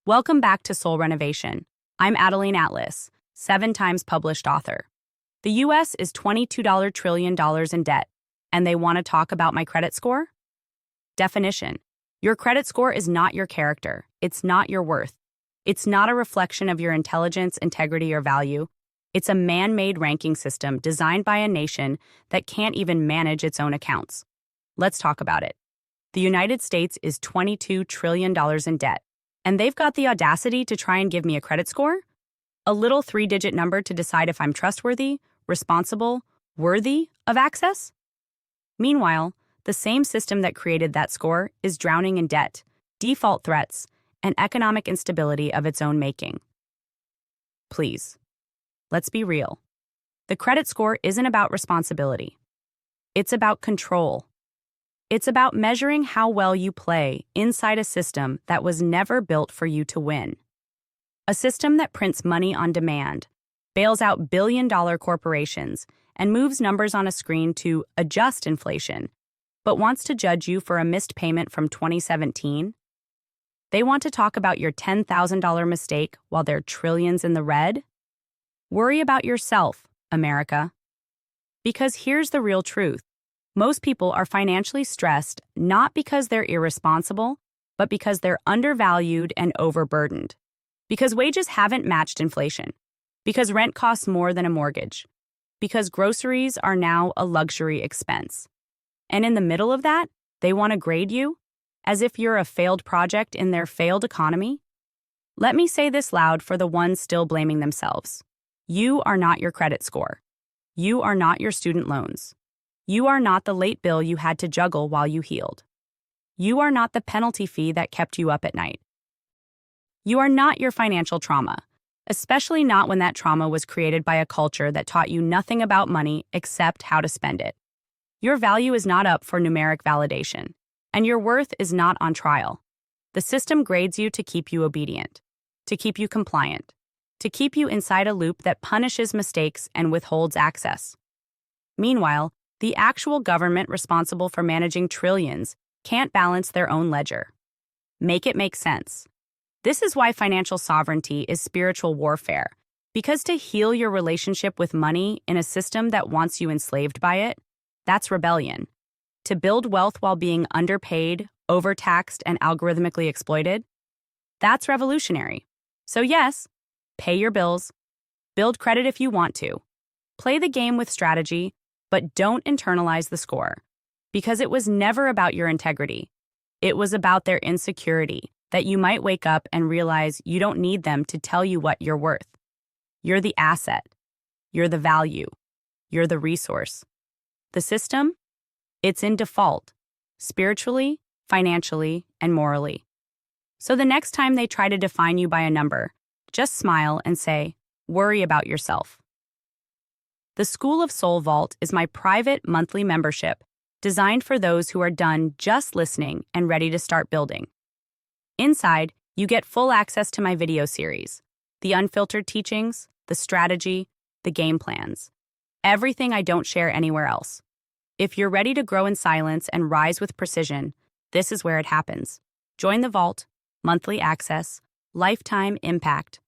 Welcome back to Soul Renovation. I'm Adeline Atlas, 7 times published author. The US is $22 trillion in debt, and they want to talk about my credit score? Definition: your credit score is not your character. It's not your worth. It's not a reflection of your intelligence, integrity, or value. It's a man-made ranking system designed by a nation that can't even manage its own accounts. Let's talk about it. The United States is $22 trillion in debt, and they've got the audacity to try and give me a credit score? A little 3-digit number to decide if I'm trustworthy, responsible, worthy of access? Meanwhile, the same system that created that score is drowning in debt, default threats, and economic instability of its own making. Please, let's be real. The credit score isn't about responsibility. It's about control. It's about measuring how well you play inside a system that was never built for you to win. A system that prints money on demand, bails out billion-dollar corporations, and moves numbers on a screen to adjust inflation, but wants to judge you for a missed payment from 2017? They want to talk about your $10,000 mistake while they're trillions in the red? Worry about yourself, America. Because here's the real truth. Most people are financially stressed not because they're irresponsible, but because they're undervalued and overburdened. Because wages haven't matched inflation. Because rent costs more than a mortgage. Because groceries are now a luxury expense. And in the middle of that, they want to grade you as if you're a failed project in their failed economy. Let me say this loud for the ones still blaming themselves. You are not your credit score. You are not your student loans. You are not the late bill you had to juggle while you healed. You are not the penalty fee that kept you up at night. You are not your financial trauma, especially not when that trauma was created by a culture that taught you nothing about money except how to spend it. Your value is not up for numeric validation, and your worth is not on trial. The system grades you to keep you obedient, to keep you compliant, to keep you inside a loop that punishes mistakes and withholds access. Meanwhile, the actual government responsible for managing trillions can't balance their own ledger. Make it make sense. This is why financial sovereignty is spiritual warfare, because to heal your relationship with money in a system that wants you enslaved by it, that's rebellion. To build wealth while being underpaid, overtaxed, and algorithmically exploited, that's revolutionary. So yes, pay your bills, build credit if you want to, play the game with strategy, but don't internalize the score, because it was never about your integrity. It was about their insecurity, that you might wake up and realize you don't need them to tell you what you're worth. You're the asset. You're the value. You're the resource. The system? It's in default, spiritually, financially, and morally. So the next time they try to define you by a number, just smile and say, worry about yourself. The School of Soul Vault is my private monthly membership designed for those who are done just listening and ready to start building. Inside, you get full access to my video series, the unfiltered teachings, the strategy, the game plans, everything I don't share anywhere else. If you're ready to grow in silence and rise with precision, this is where it happens. Join the vault, monthly access, lifetime impact,